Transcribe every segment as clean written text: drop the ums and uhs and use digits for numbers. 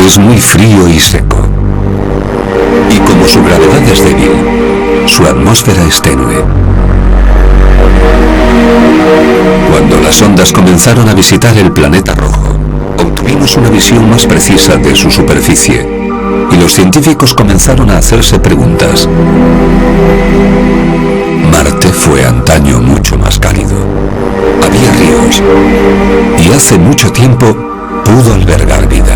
es muy frío y seco. Y como su gravedad es débil, su atmósfera es tenue. Cuando las sondas comenzaron a visitar el planeta rojo, obtuvimos una visión más precisa de su superficie y los científicos comenzaron a hacerse preguntas. Marte fue antaño mucho más cálido. Había ríos y hace mucho tiempo pudo albergar vida.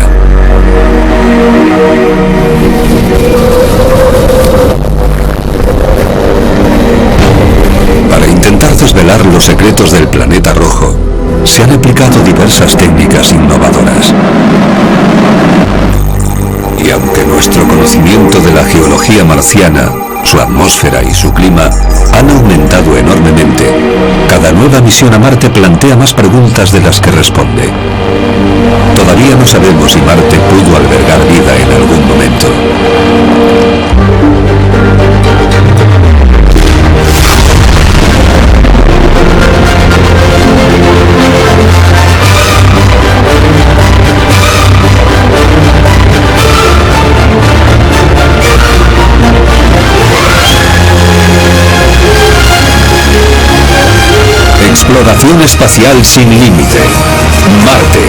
Para intentar desvelar los secretos del planeta rojo, se han aplicado diversas técnicas innovadoras. Y aunque nuestro conocimiento de la geología marciana, su atmósfera y su clima han aumentado enormemente, cada nueva misión a Marte plantea más preguntas de las que responde. Todavía no sabemos si Marte pudo albergar vida en algún momento. Exploración espacial sin límite. Marte.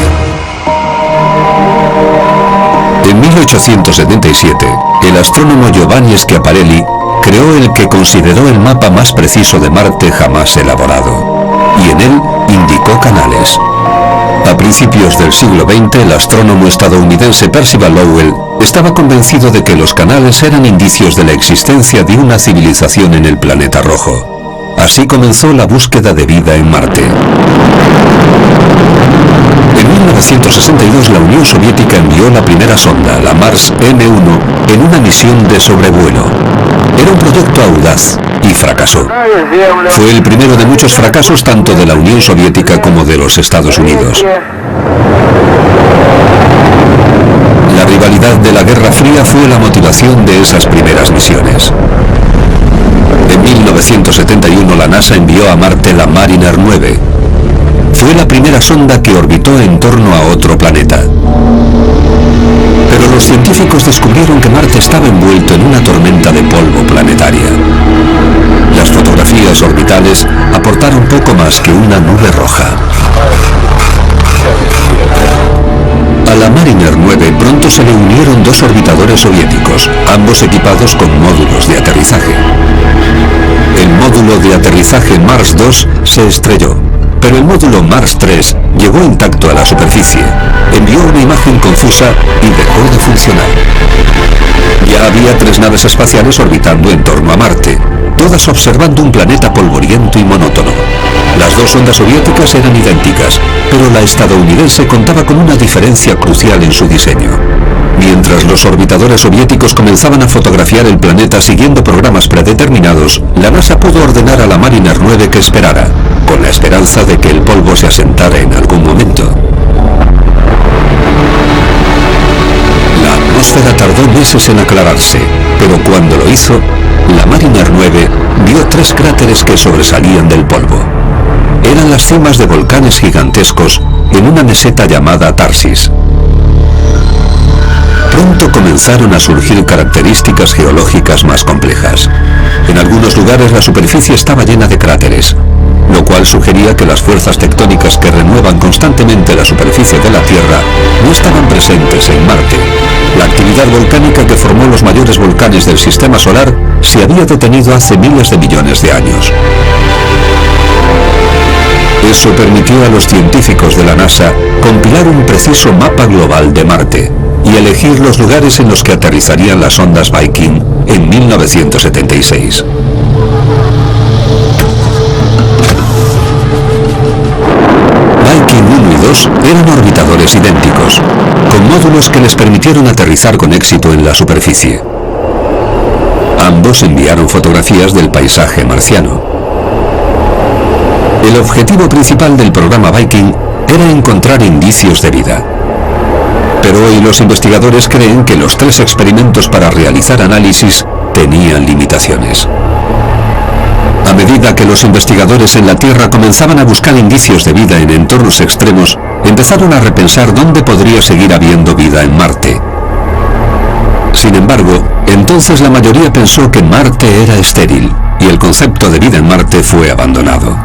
En 1877, el astrónomo Giovanni Schiaparelli creó el que consideró el mapa más preciso de Marte jamás elaborado, y en él indicó canales. A principios del siglo XX, el astrónomo estadounidense Percival Lowell estaba convencido de que los canales eran indicios de la existencia de una civilización en el planeta rojo. Así comenzó la búsqueda de vida en Marte. En 1962 la Unión Soviética envió la primera sonda, la Mars M1, en una misión de sobrevuelo. Era un proyecto audaz y fracasó. Fue el primero de muchos fracasos tanto de la Unión Soviética como de los Estados Unidos. La rivalidad de la Guerra Fría fue la motivación de esas primeras misiones. En 1971 la NASA envió a Marte la Mariner 9. Fue la primera sonda que orbitó en torno a otro planeta. Pero los científicos descubrieron que Marte estaba envuelto en una tormenta de polvo planetaria. Las fotografías orbitales aportaron poco más que una nube roja. A la Mariner 9 pronto se le unieron dos orbitadores soviéticos, ambos equipados con módulos de aterrizaje. El módulo de aterrizaje Mars 2 se estrelló, pero el módulo Mars 3 llegó intacto a la superficie, envió una imagen confusa y dejó de funcionar. Ya había 3 naves espaciales orbitando en torno a Marte, todas observando un planeta polvoriento y monótono. Las dos sondas soviéticas eran idénticas, pero la estadounidense contaba con una diferencia crucial en su diseño. Mientras los orbitadores soviéticos comenzaban a fotografiar el planeta siguiendo programas predeterminados, la NASA pudo ordenar a la Mariner 9 que esperara, con la esperanza de que el polvo se asentara en algún momento. La atmósfera tardó meses en aclararse, pero cuando lo hizo, la Mariner 9 vio 3 cráteres que sobresalían del polvo. Eran las cimas de volcanes gigantescos en una meseta llamada Tarsis. Pronto comenzaron a surgir características geológicas más complejas. En algunos lugares la superficie estaba llena de cráteres, lo cual sugería que las fuerzas tectónicas que renuevan constantemente la superficie de la Tierra no estaban presentes en Marte. La actividad volcánica que formó los mayores volcanes del sistema solar se había detenido hace miles de millones de años. Eso permitió a los científicos de la NASA compilar un preciso mapa global de Marte y elegir los lugares en los que aterrizarían las sondas Viking en 1976. Viking 1 y 2 eran orbitadores idénticos, con módulos que les permitieron aterrizar con éxito en la superficie. Ambos enviaron fotografías del paisaje marciano. El objetivo principal del programa Viking era encontrar indicios de vida. Pero hoy los investigadores creen que los 3 experimentos para realizar análisis tenían limitaciones. A medida que los investigadores en la Tierra comenzaban a buscar indicios de vida en entornos extremos, empezaron a repensar dónde podría seguir habiendo vida en Marte, Sin embargo, entonces la mayoría pensó que Marte era estéril y el concepto de vida en Marte fue abandonado.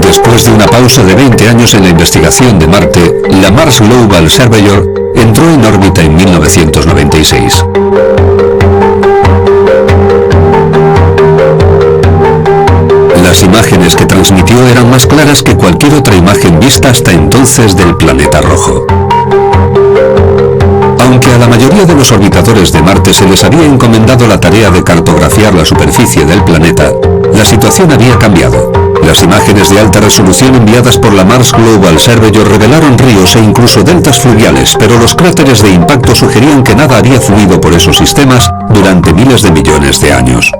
Después de una pausa de 20 años en la investigación de Marte, la Mars Global Surveyor entró en órbita en 1996. Las imágenes que transmitió eran más claras que cualquier otra imagen vista hasta entonces del planeta rojo. Aunque a la mayoría de los orbitadores de Marte se les había encomendado la tarea de cartografiar la superficie del planeta, la situación había cambiado. Las imágenes de alta resolución enviadas por la Mars Global Surveyor revelaron ríos e incluso deltas fluviales, pero los cráteres de impacto sugerían que nada había fluido por esos sistemas durante miles de millones de años.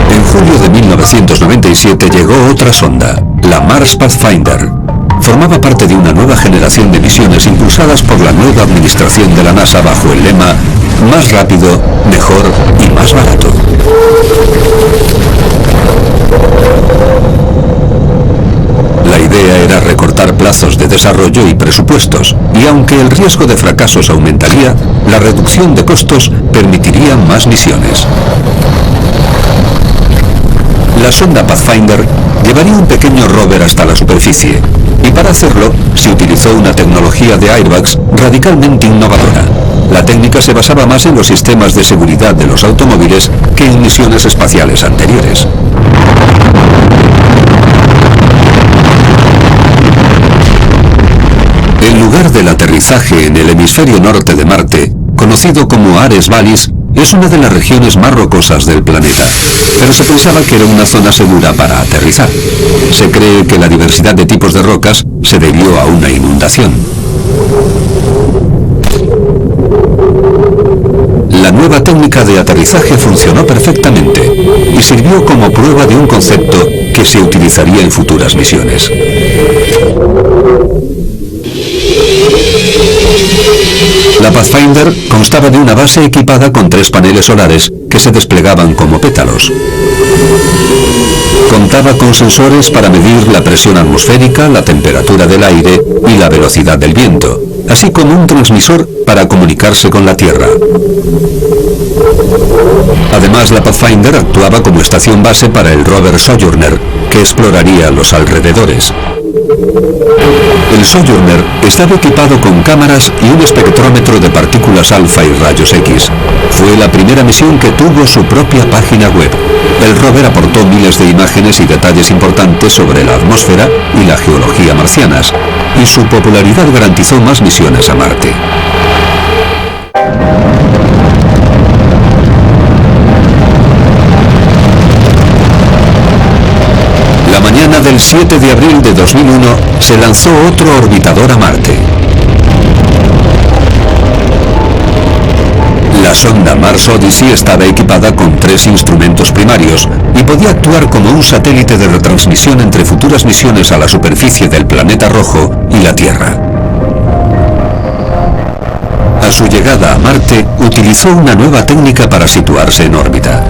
En julio de 1997 llegó otra sonda, la Mars Pathfinder. Formaba parte de una nueva generación de misiones impulsadas por la nueva administración de la NASA bajo el lema "Más rápido, mejor y más barato". La idea era recortar plazos de desarrollo y presupuestos, y aunque el riesgo de fracasos aumentaría, la reducción de costos permitiría más misiones. La sonda Pathfinder llevaría un pequeño rover hasta la superficie, y para hacerlo se utilizó una tecnología de airbags radicalmente innovadora. La técnica se basaba más en los sistemas de seguridad de los automóviles que en misiones espaciales anteriores. El lugar del aterrizaje en el hemisferio norte de Marte, conocido como Ares Vallis, es una de las regiones más rocosas del planeta, pero se pensaba que era una zona segura para aterrizar. Se cree que la diversidad de tipos de rocas se debió a una inundación. La nueva técnica de aterrizaje funcionó perfectamente y sirvió como prueba de un concepto que se utilizaría en futuras misiones. La Pathfinder constaba de una base equipada con 3 paneles solares que se desplegaban como pétalos. Contaba con sensores para medir la presión atmosférica, la temperatura del aire y la velocidad del viento, así como un transmisor para comunicarse con la Tierra. Además, la Pathfinder actuaba como estación base para el rover Sojourner, que exploraría los alrededores. El Sojourner estaba equipado con cámaras y un espectrómetro de partículas alfa y rayos X. Fue la primera misión que tuvo su propia página web. El rover aportó miles de imágenes y detalles importantes sobre la atmósfera y la geología marcianas, y su popularidad garantizó más misiones a Marte. La mañana del 7 de abril de 2001 se lanzó otro orbitador a Marte. La sonda Mars Odyssey estaba equipada con 3 instrumentos primarios y podía actuar como un satélite de retransmisión entre futuras misiones a la superficie del planeta rojo y la Tierra. A su llegada a Marte, utilizó una nueva técnica para situarse en órbita.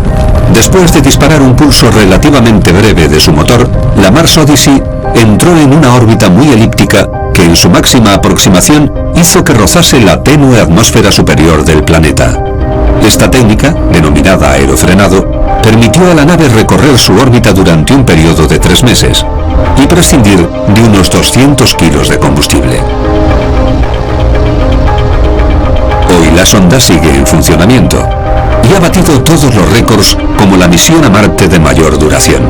Después de disparar un pulso relativamente breve de su motor, la Mars Odyssey entró en una órbita muy elíptica que en su máxima aproximación hizo que rozase la tenue atmósfera superior del planeta. Esta técnica, denominada aerofrenado, permitió a la nave recorrer su órbita durante un periodo de 3 meses y prescindir de unos 200 kilos de combustible. Hoy la sonda sigue en funcionamiento y ha batido todos los récords como la misión a Marte de mayor duración.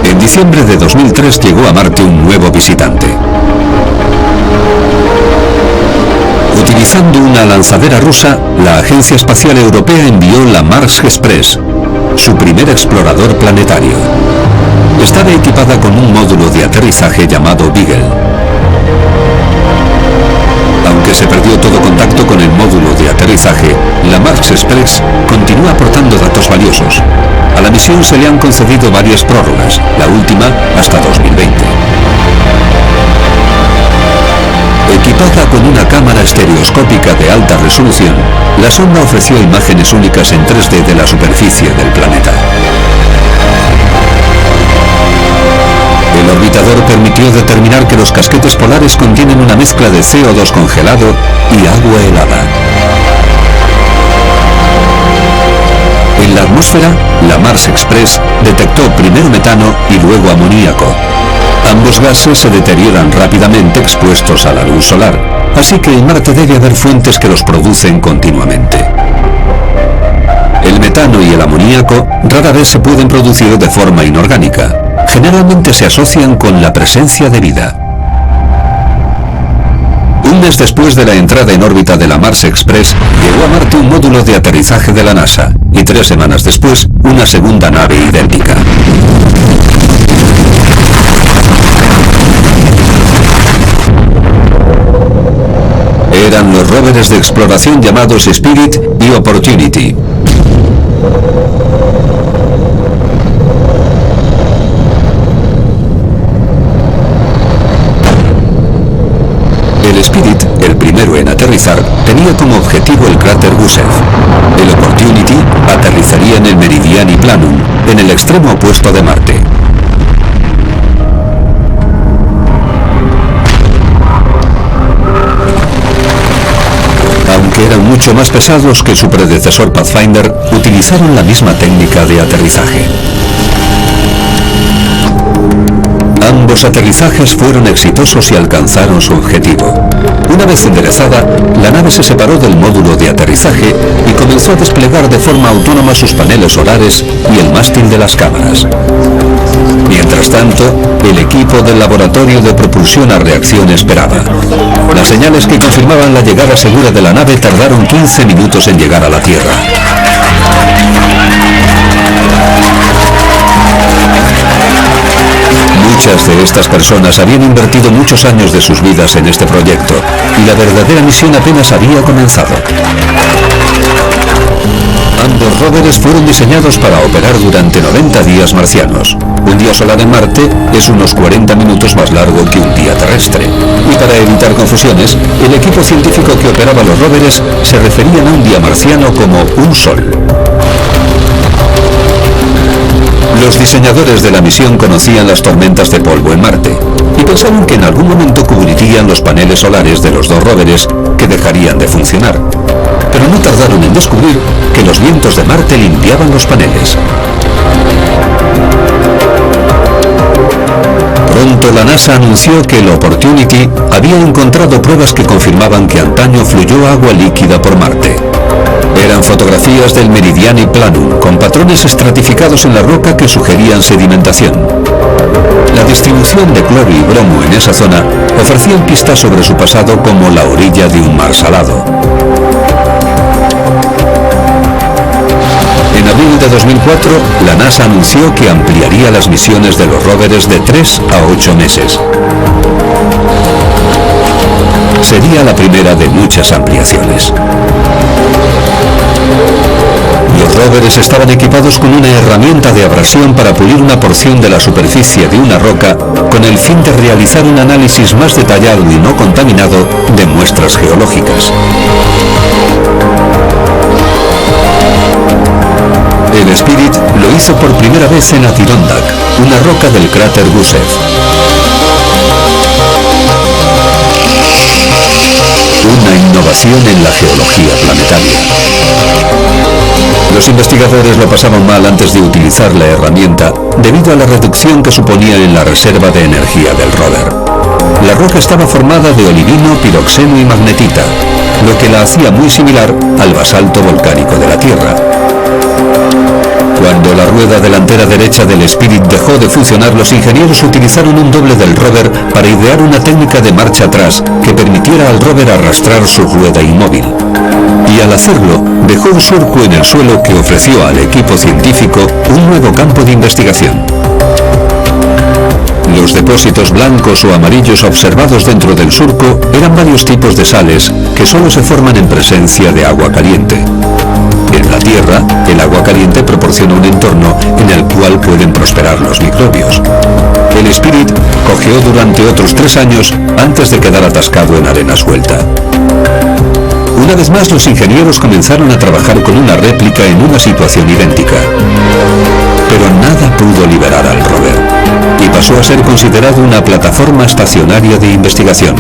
En diciembre de 2003 llegó a Marte un nuevo visitante. Utilizando una lanzadera rusa, la Agencia Espacial Europea envió la Mars Express, su primer explorador planetario. Estaba equipada con un módulo de aterrizaje llamado Beagle. Aunque se perdió todo contacto con el módulo de aterrizaje, la Mars Express continúa aportando datos valiosos. A la misión se le han concedido varias prórrogas, la última hasta 2020. Equipada con una cámara estereoscópica de alta resolución, la sonda ofreció imágenes únicas en 3D de la superficie del planeta. El orbitador permitió determinar que los casquetes polares contienen una mezcla de CO2 congelado y agua helada. En la atmósfera, la Mars Express detectó primero metano y luego amoníaco. Ambos gases se deterioran rápidamente expuestos a la luz solar, así que en Marte debe haber fuentes que los producen continuamente. El metano y el amoníaco rara vez se pueden producir de forma inorgánica. Generalmente se asocian con la presencia de vida. Un mes después de la entrada en órbita de la Mars Express, llegó a Marte un módulo de aterrizaje de la NASA, y 3 semanas después, una segunda nave idéntica. Eran los rovers de exploración llamados Spirit y Opportunity. El Spirit, el primero en aterrizar, tenía como objetivo el cráter Gusev. El Opportunity aterrizaría en el Meridiani Planum, en el extremo opuesto de Marte. Aunque eran mucho más pesados que su predecesor Pathfinder, utilizaron la misma técnica de aterrizaje. Ambos aterrizajes fueron exitosos y alcanzaron su objetivo. Una vez enderezada, la nave se separó del módulo de aterrizaje y comenzó a desplegar de forma autónoma sus paneles solares y el mástil de las cámaras. Mientras tanto, el equipo del laboratorio de propulsión a reacción esperaba. Las señales que confirmaban la llegada segura de la nave tardaron 15 minutos en llegar a la Tierra. Muchas de estas personas habían invertido muchos años de sus vidas en este proyecto, y la verdadera misión apenas había comenzado. Ambos rovers fueron diseñados para operar durante 90 días marcianos. Un día solar en Marte es unos 40 minutos más largo que un día terrestre. Y para evitar confusiones, el equipo científico que operaba los rovers se referían a un día marciano como un sol. Los diseñadores de la misión conocían las tormentas de polvo en Marte y pensaron que en algún momento cubrirían los paneles solares de los dos rovers que dejarían de funcionar. Pero no tardaron en descubrir que los vientos de Marte limpiaban los paneles. Pronto la NASA anunció que el Opportunity había encontrado pruebas que confirmaban que antaño fluyó agua líquida por Marte. Eran fotografías del Meridiani Planum, con patrones estratificados en la roca que sugerían sedimentación. La distribución de cloro y bromo en esa zona ofrecían pistas sobre su pasado como la orilla de un mar salado. En abril de 2004, la NASA anunció que ampliaría las misiones de los rovers de 3 a 8 meses. Sería la primera de muchas ampliaciones. Los rovers estaban equipados con una herramienta de abrasión para pulir una porción de la superficie de una roca con el fin de realizar un análisis más detallado y no contaminado de muestras geológicas. El Spirit lo hizo por primera vez en Adirondack, una roca del cráter Gusev. Una innovación en la geología planetaria. Los investigadores lo pasaban mal antes de utilizar la herramienta debido a la reducción que suponía en la reserva de energía del rover. La roca estaba formada de olivino, piroxeno y magnetita, lo que la hacía muy similar al basalto volcánico de la Tierra. Cuando la rueda delantera derecha del Spirit dejó de funcionar, los ingenieros utilizaron un doble del rover para idear una técnica de marcha atrás que permitiera al rover arrastrar su rueda inmóvil. Y al hacerlo, dejó un surco en el suelo que ofreció al equipo científico un nuevo campo de investigación. Los depósitos blancos o amarillos observados dentro del surco eran varios tipos de sales que solo se forman en presencia de agua caliente. En la Tierra, el agua caliente proporciona un entorno en el cual pueden prosperar los microbios. El Spirit cojeó durante otros 3 años antes de quedar atascado en arena suelta. Una vez más, los ingenieros comenzaron a trabajar con una réplica en una situación idéntica. Pero nada pudo liberar al rover, y pasó a ser considerado una plataforma estacionaria de investigación.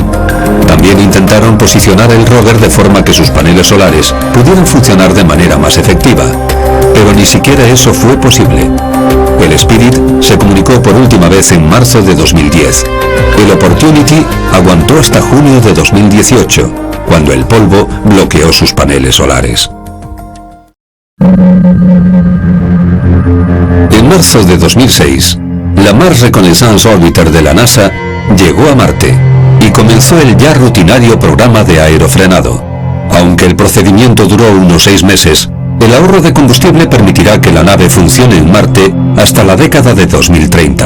También intentaron posicionar el rover de forma que sus paneles solares pudieran funcionar de manera más efectiva, pero ni siquiera eso fue posible. El Spirit se comunicó por última vez en marzo de 2010. El Opportunity aguantó hasta junio de 2018, cuando el polvo bloqueó sus paneles solares. En marzo de 2006, la Mars Reconnaissance Orbiter de la NASA llegó a Marte y comenzó el ya rutinario programa de aerofrenado. Aunque el procedimiento duró unos 6 meses, el ahorro de combustible permitirá que la nave funcione en Marte hasta la década de 2030.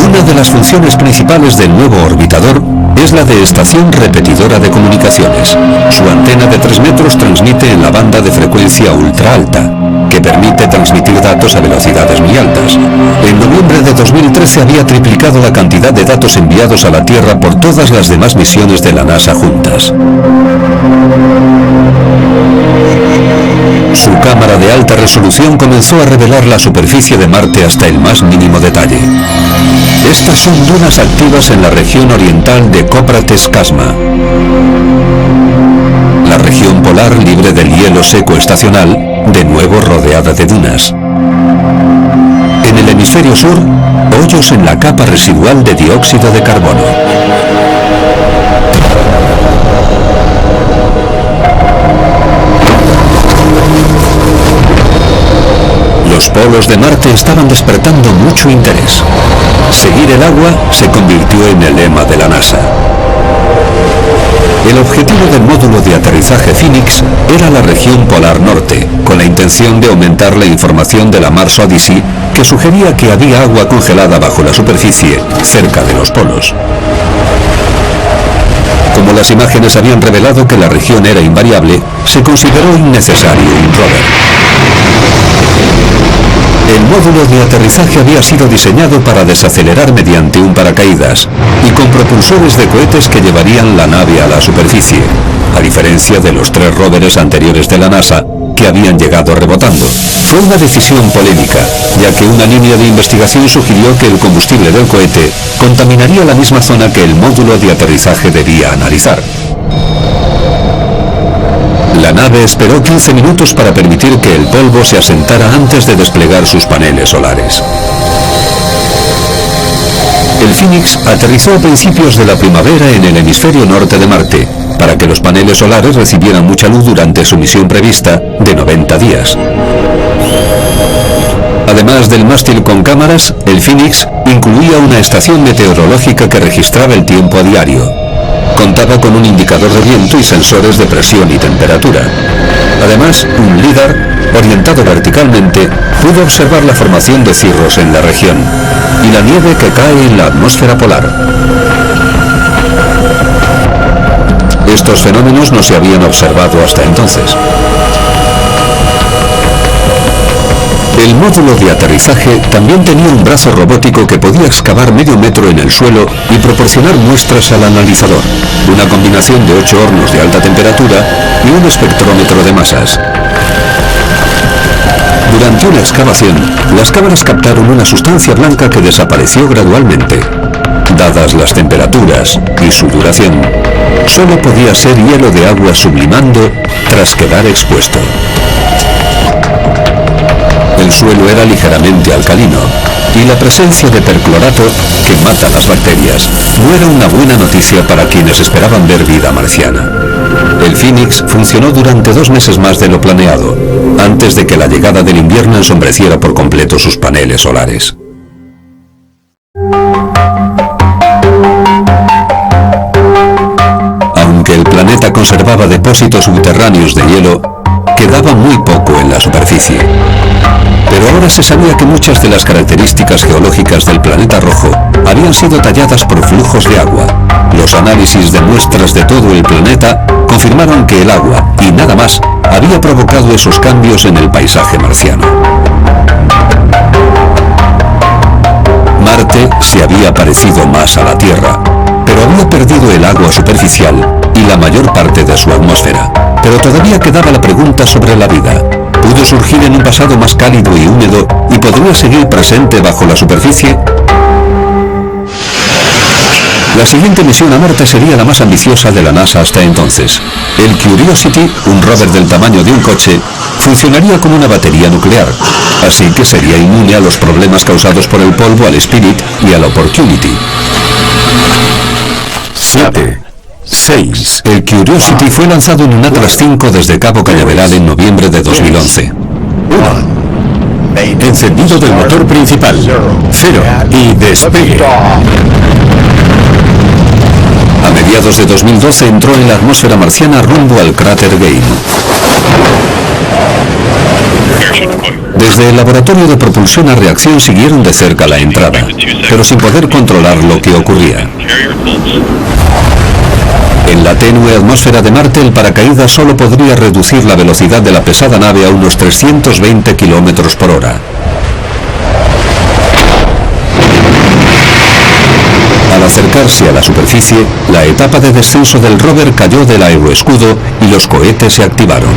Una de las funciones principales del nuevo orbitador es la de estación repetidora de comunicaciones. Su antena de 3 metros transmite en la banda de frecuencia ultra alta, que permite transmitir datos a velocidades muy altas. En noviembre de 2013 había triplicado la cantidad de datos enviados a la Tierra por todas las demás misiones de la NASA juntas. Su cámara de alta resolución comenzó a revelar la superficie de Marte hasta el más mínimo detalle. Estas son dunas activas en la región oriental de Cóprates-Casma, la región polar libre del hielo seco estacional, de nuevo rodeada de dunas. En el hemisferio sur, hoyos en la capa residual de dióxido de carbono. Los polos de Marte estaban despertando mucho interés. Seguir el agua se convirtió en el lema de la NASA. El objetivo del módulo de aterrizaje Phoenix era la región polar norte, con la intención de aumentar la información de la Mars Odyssey, que sugería que había agua congelada bajo la superficie, cerca de los polos. Como las imágenes habían revelado que la región era invariable, se consideró innecesario un rover. El módulo de aterrizaje había sido diseñado para desacelerar mediante un paracaídas y con propulsores de cohetes que llevarían la nave a la superficie, a diferencia de los 3 rovers anteriores de la NASA que habían llegado rebotando. Fue una decisión polémica, ya que una línea de investigación sugirió que el combustible del cohete contaminaría la misma zona que el módulo de aterrizaje debía analizar. La nave esperó 15 minutos para permitir que el polvo se asentara antes de desplegar sus paneles solares. El Phoenix aterrizó a principios de la primavera en el hemisferio norte de Marte, para que los paneles solares recibieran mucha luz durante su misión prevista de 90 días. Además del mástil con cámaras, el Phoenix incluía una estación meteorológica que registraba el tiempo a diario. Contaba con un indicador de viento y sensores de presión y temperatura. Además, un LIDAR, orientado verticalmente, pudo observar la formación de cirros en la región y la nieve que cae en la atmósfera polar. Estos fenómenos no se habían observado hasta entonces. El módulo de aterrizaje también tenía un brazo robótico que podía excavar medio metro en el suelo y proporcionar muestras al analizador, una combinación de 8 hornos de alta temperatura y un espectrómetro de masas. Durante una excavación, las cámaras captaron una sustancia blanca que desapareció gradualmente. Dadas las temperaturas y su duración, solo podía ser hielo de agua sublimando tras quedar expuesto. El suelo era ligeramente alcalino y la presencia de perclorato, que mata las bacterias, no era una buena noticia para quienes esperaban ver vida marciana. El Phoenix funcionó durante 2 meses más de lo planeado, antes de que la llegada del invierno ensombreciera por completo sus paneles solares. Aunque el planeta conservaba depósitos subterráneos de hielo, quedaba muy poco en la superficie. Pero ahora se sabía que muchas de las características geológicas del planeta rojo habían sido talladas por flujos de agua. Los análisis de muestras de todo el planeta confirmaron que el agua, y nada más, había provocado esos cambios en el paisaje marciano. Marte se había parecido más a la Tierra, pero había perdido el agua superficial y la mayor parte de su atmósfera. Pero todavía quedaba la pregunta sobre la vida. ¿Pudo surgir en un pasado más cálido y húmedo y podría seguir presente bajo la superficie? La siguiente misión a Marte sería la más ambiciosa de la NASA hasta entonces. El Curiosity, un rover del tamaño de un coche, funcionaría como una batería nuclear, así que sería inmune a los problemas causados por el polvo al Spirit y al Opportunity. 7. 6. El Curiosity fue lanzado en un Atlas V desde Cabo Cañaveral en noviembre de 2011. 1. Encendido del motor principal. 0. Y despegue. A mediados de 2012 entró en la atmósfera marciana rumbo al cráter Gale. Desde el laboratorio de propulsión a reacción siguieron de cerca la entrada, pero sin poder controlar lo que ocurría. En la tenue atmósfera de Marte, el paracaídas solo podría reducir la velocidad de la pesada nave a unos 320 km por hora. Al acercarse a la superficie, la etapa de descenso del rover cayó del aeroescudo y los cohetes se activaron.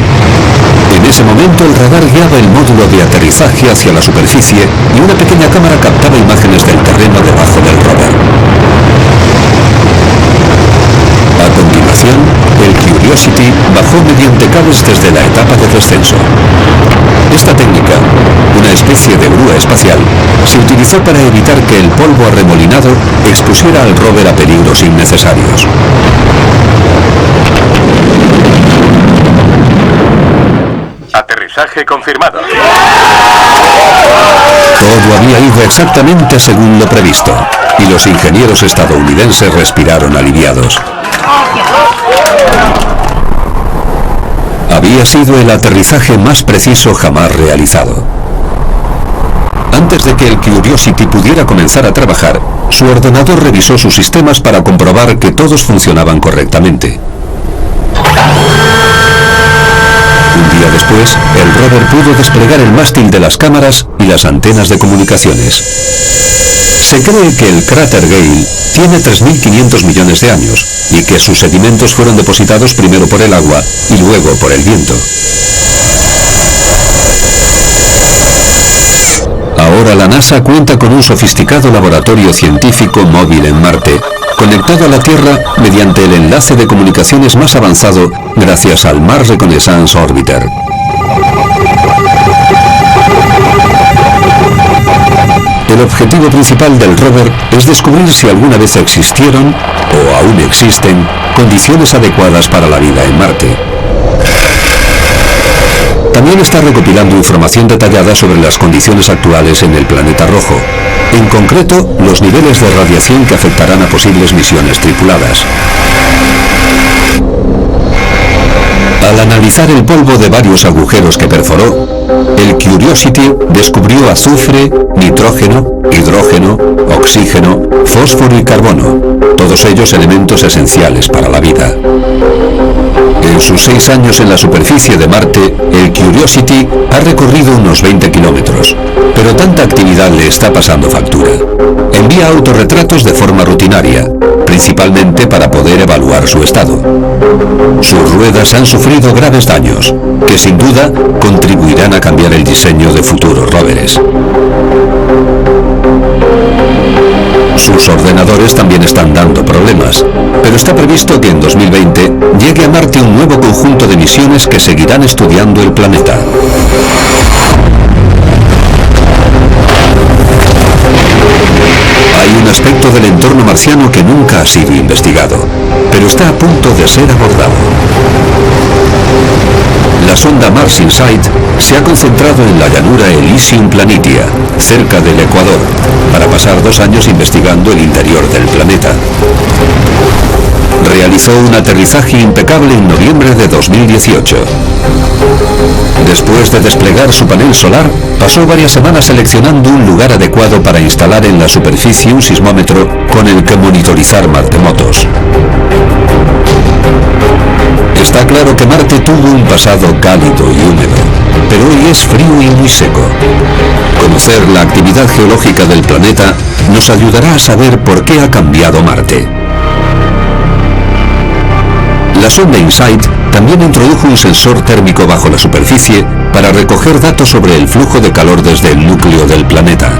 En ese momento el radar guiaba el módulo de aterrizaje hacia la superficie y una pequeña cámara captaba imágenes del terreno debajo del rover. A continuación, el Curiosity bajó mediante cables desde la etapa de descenso. Esta técnica, una especie de grúa espacial, se utilizó para evitar que el polvo arremolinado expusiera al rover a peligros innecesarios. Aterrizaje confirmado. Todo había ido exactamente según lo previsto, y los ingenieros estadounidenses respiraron aliviados. Había sido el aterrizaje más preciso jamás realizado. Antes de que el Curiosity pudiera comenzar a trabajar, su ordenador revisó sus sistemas para comprobar que todos funcionaban correctamente. Un día después, el rover pudo desplegar el mástil de las cámaras y las antenas de comunicaciones. Se cree que el cráter Gale tiene 3.500 millones de años y que sus sedimentos fueron depositados primero por el agua y luego por el viento. Ahora la NASA cuenta con un sofisticado laboratorio científico móvil en Marte, conectado a la Tierra mediante el enlace de comunicaciones más avanzado gracias al Mars Reconnaissance Orbiter. El objetivo principal del rover es descubrir si alguna vez existieron, o aún existen, condiciones adecuadas para la vida en Marte. También está recopilando información detallada sobre las condiciones actuales en el planeta rojo, en concreto los niveles de radiación que afectarán a posibles misiones tripuladas. Al analizar el polvo de varios agujeros que perforó, el Curiosity descubrió azufre, nitrógeno, hidrógeno, oxígeno, fósforo y carbono, todos ellos elementos esenciales para la vida. En sus 6 años en la superficie de Marte, el Curiosity ha recorrido unos 20 kilómetros, pero tanta actividad le está pasando factura. Envía autorretratos de forma rutinaria, principalmente para poder evaluar su estado. Sus ruedas han sufrido graves daños, que sin duda contribuirán a cambiar el diseño de futuros rovers. Sus ordenadores también están dando problemas, pero está previsto que en 2020 llegue a Marte un nuevo conjunto de misiones que seguirán estudiando el planeta. Hay un aspecto del entorno marciano que nunca ha sido investigado, pero está a punto de ser abordado. La sonda Mars Insight se ha concentrado en la llanura Elysium Planitia, cerca del Ecuador, para pasar 2 años investigando el interior del planeta. Realizó un aterrizaje impecable en noviembre de 2018. Después de desplegar su panel solar, pasó varias semanas seleccionando un lugar adecuado para instalar en la superficie un sismómetro con el que monitorizar maremotos. Está claro que Marte tuvo un pasado cálido y húmedo, pero hoy es frío y muy seco. Conocer la actividad geológica del planeta nos ayudará a saber por qué ha cambiado Marte. La sonda InSight también introdujo un sensor térmico bajo la superficie para recoger datos sobre el flujo de calor desde el núcleo del planeta.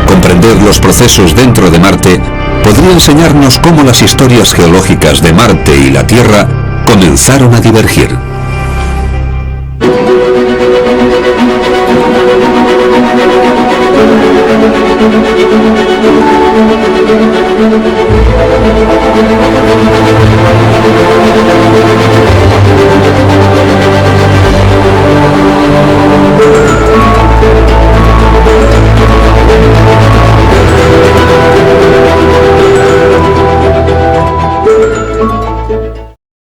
Comprender los procesos dentro de Marte podría enseñarnos cómo las historias geológicas de Marte y la Tierra comenzaron a divergir.